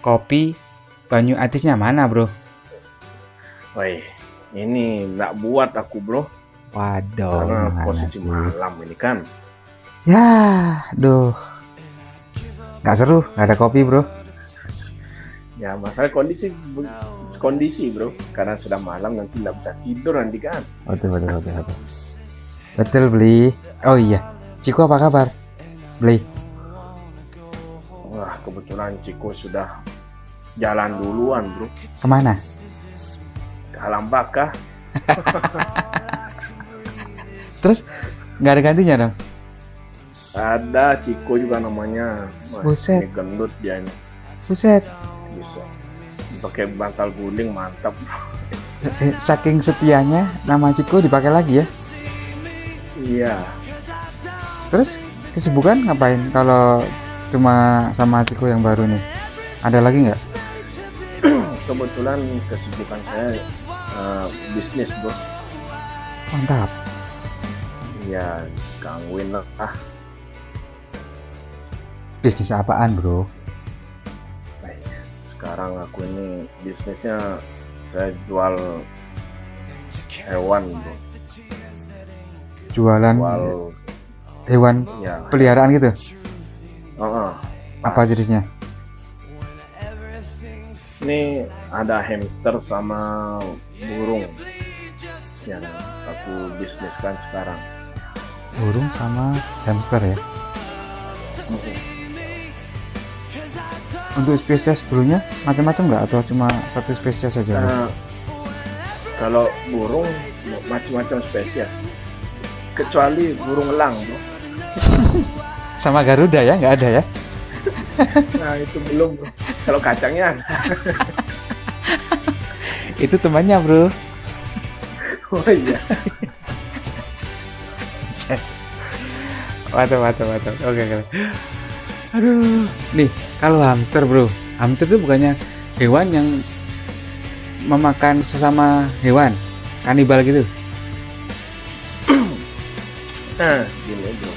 Kopi, banyu atisnya mana bro? Woi, ini nggak buat aku bro, Waduh, karena mana posisi sih? malam ini kan. Ya, duh, nggak seru, nggak ada kopi bro. Ya masalah kondisi bro, karena sudah malam nanti nggak bisa tidur nanti kan. Betul. Betul beli. Oh iya, Ciko apa kabar? Beli. Wah kebetulan Ciko sudah jalan duluan bro, Kemana? ke Halam Bakah. Terus nggak ada gantinya dong? Ada Ciko juga namanya. Wah, Buset. ini gendut dia ini, Buset, bisa pakai bantal guling mantap. saking setianya nama Ciko dipakai lagi ya. Iya, Terus kesibukan ngapain kalau cuma sama Ciko yang baru nih? Ada lagi nggak? kebetulan kesibukan saya bisnis bro. Mantap. Ya gangguin lah. Bisnis apaan bro? Baik, sekarang aku ini bisnisnya saya jual hewan bro. Jualan Jual hewan ya. peliharaan gitu? Pas. Apa jenisnya? Ini ada hamster sama burung yang aku bisniskan sekarang. Burung sama hamster ya. Untuk spesies burungnya macam-macam nggak atau cuma satu spesies saja bro? Nah, kalau burung macam-macam spesies, kecuali burung elang bro. Sama Garuda ya, nggak ada ya? Nah itu belum bro. Kalau kacangnya ada. Itu temannya bro. Oh iya. Mantap. Oke. Aduh, nih kalau hamster bro, hamster itu bukannya hewan yang memakan sesama hewan, kanibal gitu? Nah gini bro,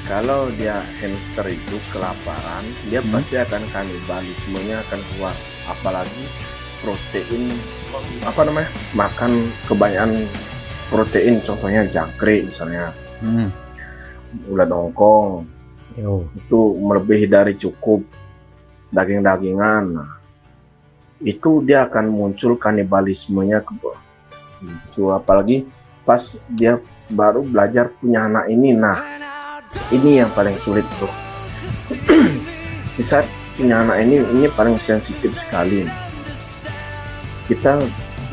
kalau dia hamster itu kelaparan, dia pasti akan kanibalismenya akan keluar. Apalagi protein, makan kebanyakan protein, contohnya jangkrik misalnya, ulat dongkong, itu melebihi dari cukup, daging-dagingan. Nah, itu dia akan muncul kanibalismenya ke bawah. Itu apalagi pas dia baru belajar punya anak ini. Nah ini yang paling sulit bro. Di saat punya anak ini paling sensitif sekali. Kita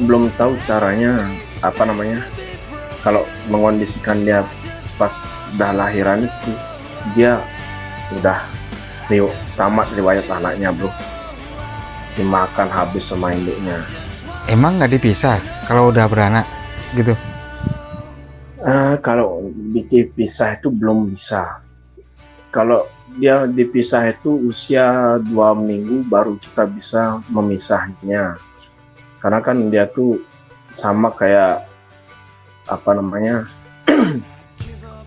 belum tahu caranya kalau mengondisikan dia pas dah lahiran itu, dia udah tamat riwayat anaknya bro, dimakan habis sama induknya. Emang nggak dipisah kalau udah beranak gitu? Kalau dipisah itu belum bisa. Kalau dia dipisah itu usia 2 minggu baru kita bisa memisahnya. Karena kan dia tuh sama kayak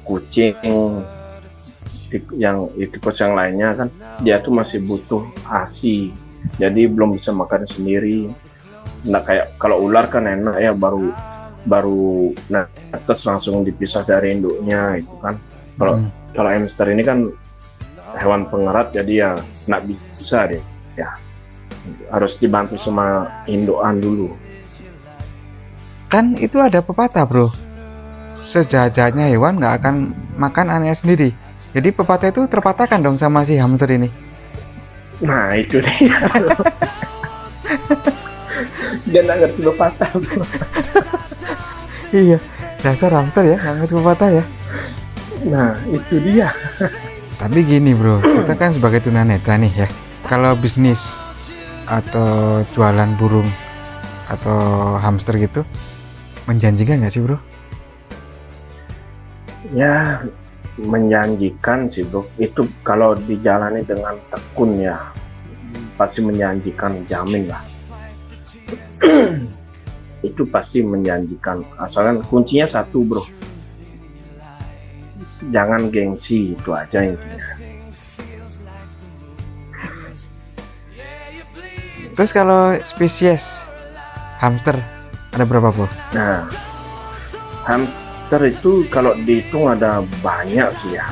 kucing tikus yang lainnya kan, dia tuh masih butuh ASI. Jadi belum bisa makan sendiri. Nah kayak kalau ular kan enak ya, baru terus langsung dipisah dari induknya itu kan. Kalau hamster ini kan hewan pengerat, jadi ya nggak bisa deh ya, harus dibantu sama indukan dulu. Kan itu ada pepatah bro, sejahat-jahatnya hewan nggak akan makan anaknya sendiri. Jadi pepatah itu terpatahkan dong sama si hamster ini. Nah itu dia. Dia nggak ngerti pepatah bro. Iya, dasar hamster ya, nggak ngerti pepatah ya. Nah itu dia. Tapi gini bro, kita kan sebagai tunanetra nih ya, kalau bisnis atau jualan burung atau hamster gitu menjanjikan nggak sih bro? Ya menjanjikan sih bro, itu kalau dijalani dengan tekun ya pasti menjanjikan, jamin lah. itu pasti menjanjikan. Asalkan kuncinya satu bro, jangan gengsi, itu aja intinya. Terus kalau spesies hamster ada berapa bro? Nah, hamster itu kalau dihitung ada banyak sih ya.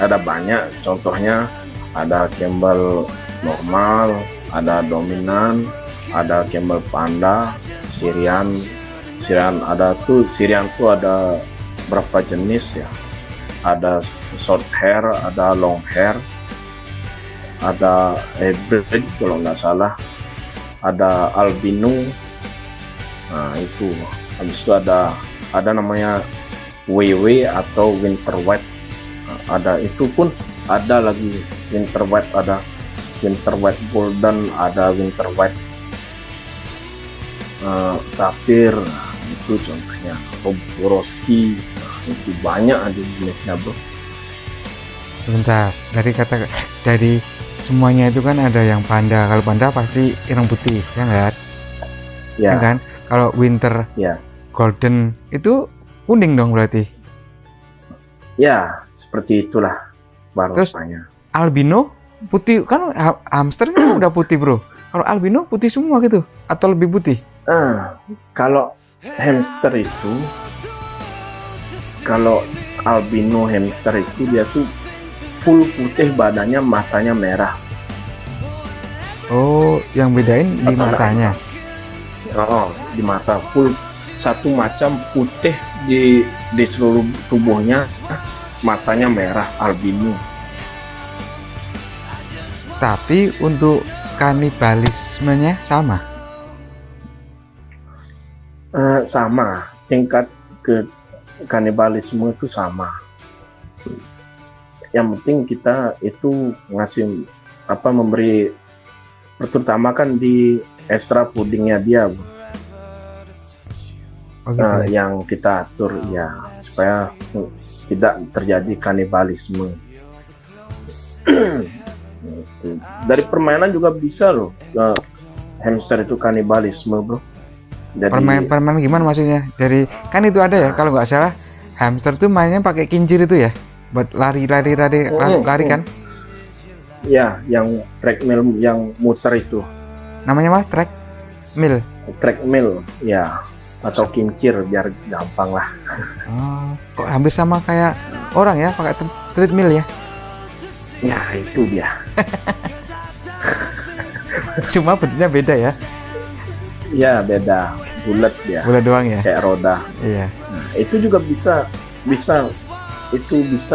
Ada banyak, contohnya ada Campbell normal, ada dominan, ada Campbell panda, Syrian ada tuh. Syrian tuh ada berapa jenis ya? Ada short hair, ada long hair, ada hybrid kalau nggak salah, ada albino. Nah itu, habis itu ada namanya WW atau winter white. Ada itu pun, ada lagi winter white, ada winter white golden, ada winter white sapphire. Nah, itu contohnya. Atau Borowski. Nah, itu banyak ada jenisnya bro. Sebentar, dari semuanya itu kan ada yang panda. Kalau panda pasti ireng putih, ya nggak? Ya, Ya kan? Kalau winter ya, golden itu kuning dong berarti. ya seperti itulah Terus warnanya. albino putih kan, hamster kan udah putih bro. Kalau albino putih semua gitu atau lebih putih? Kalau hamster itu, kalau albino hamster itu dia tuh full putih badannya, matanya merah. Oh, yang bedain di Atau matanya. Oh, di mata full satu macam putih di seluruh tubuhnya, matanya merah, albino. Tapi untuk kanibalismenya sama. Sama, tingkat ke kanibalisme itu sama. Yang penting kita itu ngasih memberi, terutama kan di extra pudingnya dia, Bu. Oh, gitu ya? Yang kita atur ya supaya tidak terjadi kanibalisme. Dari permainan juga bisa loh hamster itu kanibalisme bro. Jadi, permainan gimana maksudnya? Dari kan itu ada ya, kalau nggak salah hamster tuh mainnya pakai kincir itu ya, buat lari kan? Ya, yang treadmill yang muter itu. Namanya mah treadmill. Treadmill, ya, atau kincir biar gampang lah. Oh, kok hampir sama kayak orang ya, pakai treadmill ya? Ya itu dia. Cuma bentuknya beda ya? Ya beda, bulat dia. Bulat doang ya? Kayak roda. Iya. Nah, itu juga bisa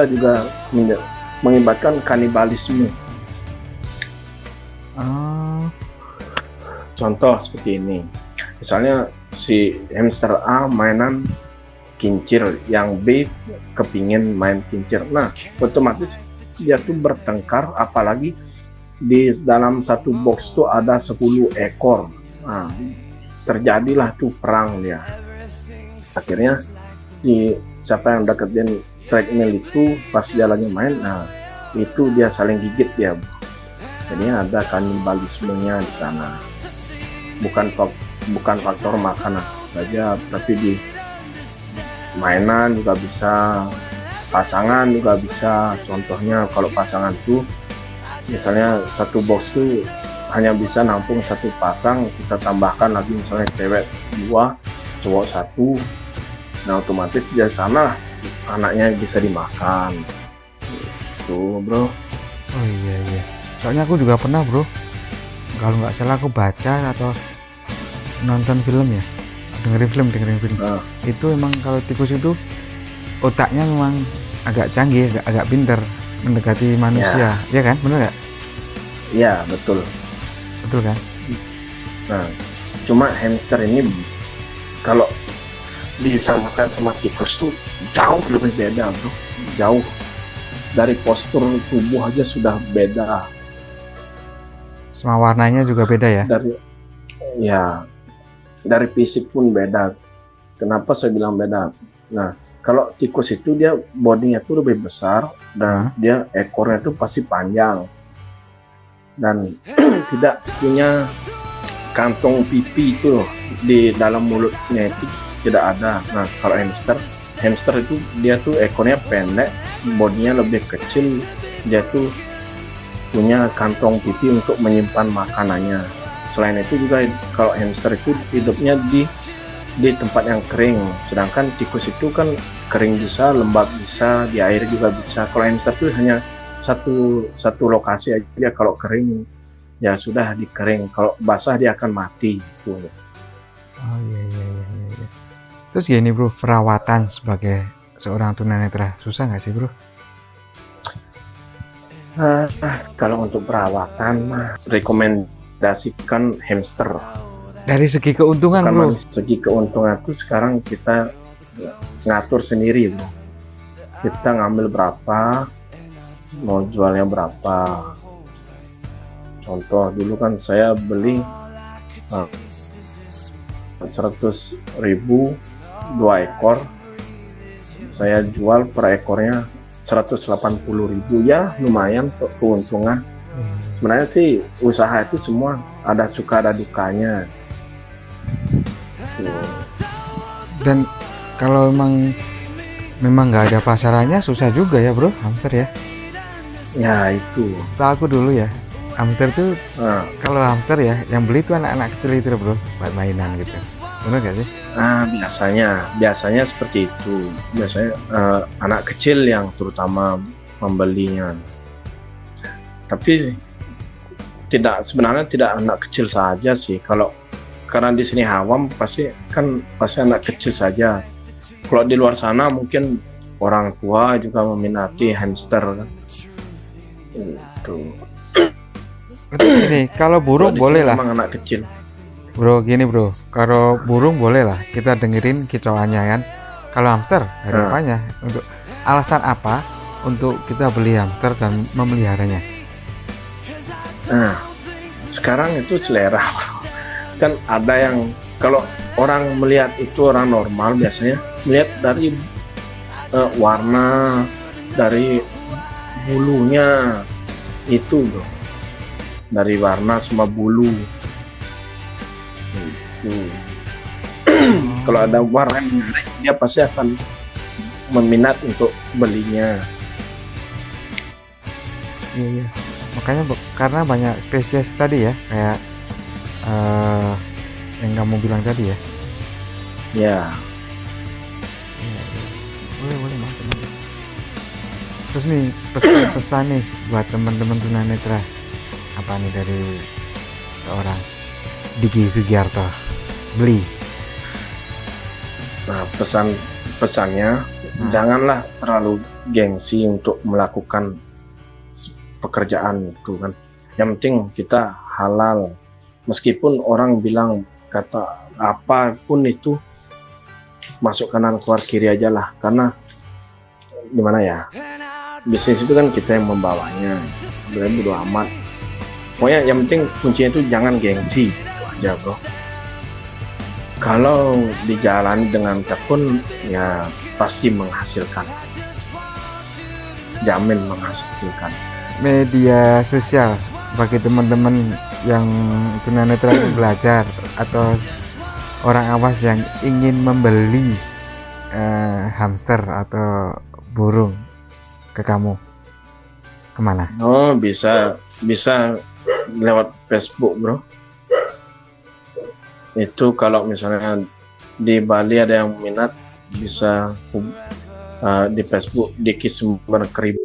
juga mengibatkan kanibalisme. Oh. Contoh seperti ini, misalnya si hamster A mainan kincir, yang B kepingin main kincir. Nah, otomatis dia tuh bertengkar, apalagi di dalam satu box tuh ada 10 ekor. Nah, terjadilah tuh perang dia. Akhirnya siapa yang deketin treadmill itu pas dia lagi main, nah itu dia saling gigit dia. Jadi ada kanibalismenya di sana. Bukan faktor makanan saja, tapi di mainan juga bisa, pasangan juga bisa. Contohnya kalau pasangan tuh misalnya satu box tuh hanya bisa nampung satu pasang, kita tambahkan lagi misalnya cewek 2 cowok 1, nah otomatis di sana anaknya bisa dimakan tuh bro. Oh iya, soalnya aku juga pernah bro, kalau nggak salah aku baca atau nonton film ya, dengerin film. Itu emang kalau tikus itu otaknya memang agak canggih, agak pinter mendekati manusia, ya kan? Bener nggak? Ya betul kan? Nah, cuma hamster ini kalau disamakan sama tikus tuh jauh lebih beda bro, jauh. Dari postur tubuh aja sudah beda. Semua warnanya juga beda ya? Dari fisik pun beda. Kenapa saya bilang beda? Nah, kalau tikus itu dia bodinya tuh lebih besar dan dia ekornya tuh pasti panjang dan tidak punya kantong pipi itu loh, di dalam mulutnya itu tidak ada. Nah kalau hamster itu dia tuh ekornya pendek, bodinya lebih kecil, dia tuh punya kantong pipi untuk menyimpan makanannya. Selain itu juga kalau hamster itu hidupnya di tempat yang kering, sedangkan tikus itu kan kering bisa, lembab bisa, di air juga bisa. Kalau hamster itu hanya satu lokasi aja. Kalau kering ya sudah dikering, kalau basah dia akan mati gitu. Oh iya. Terus gini bro, perawatan sebagai seorang tunanetra susah nggak sih bro? Kalau untuk perawatan mah rekomendasikan hamster. Dari segi keuntungan bro? Karena segi keuntungan itu sekarang kita ngatur sendiri bro. Kita ngambil berapa, mau jualnya berapa. Contoh dulu kan saya beli 100.000 2 ekor, saya jual per ekornya 180.000, ya lumayan untuk keuntungan. Sebenarnya sih usaha itu semua ada suka ada dukanya. Dan kalau memang nggak ada pasarannya susah juga ya bro, hamster ya? Ya itu. Tahu aku dulu ya, hamster tuh kalau hamster ya yang beli tuh anak-anak kecil itu bro, buat mainan gitu. Benar gak sih? Biasanya seperti itu. Biasanya anak kecil yang terutama membelinya. Tapi sebenarnya tidak anak kecil saja sih. Karena di sini Hawam pasti anak kecil saja. Kalau di luar sana mungkin orang tua juga meminati hamster kan. Itu. Ini kalau burung boleh lah. Memang anak kecil. Bro, gini bro, kalau burung boleh lah kita dengerin kicauannya kan. Kalau hamster, ada apanya? Untuk alasan apa untuk kita beli hamster dan memeliharanya? Nah, sekarang itu selera. Kan ada yang kalau orang melihat itu orang normal biasanya melihat dari warna, dari bulunya itu bro. Dari warna sama bulu. Kalau ada warna yang menarik, dia pasti akan meminat untuk belinya. Iya. Makanya karena banyak spesies tadi ya, kayak yang kamu bilang tadi ya. Ya. Boleh mas. Terus nih pesan-pesan nih buat teman-teman tunanetra, apa nih dari seorang Diki Sugiarto beli? Nah, pesannya janganlah terlalu gengsi untuk melakukan pekerjaan itu kan. Yang penting kita halal. Meskipun orang bilang kata apapun itu masuk kanan keluar kiri aja lah, karena gimana ya, bisnis itu kan kita yang membawanya. Sebenarnya bodo amat. Pokoknya yang penting kuncinya itu jangan gengsi, itu aja bro. Kalau dijalani dengan tekun ya pasti menghasilkan, jamin menghasilkan. Media sosial bagi teman-teman yang tunanetra belajar atau orang awas yang ingin membeli hamster atau burung ke kamu, kemana? Oh, bisa lewat Facebook bro. Itu kalau misalnya di Bali ada yang minat bisa di Facebook Diki Sumber Kerib.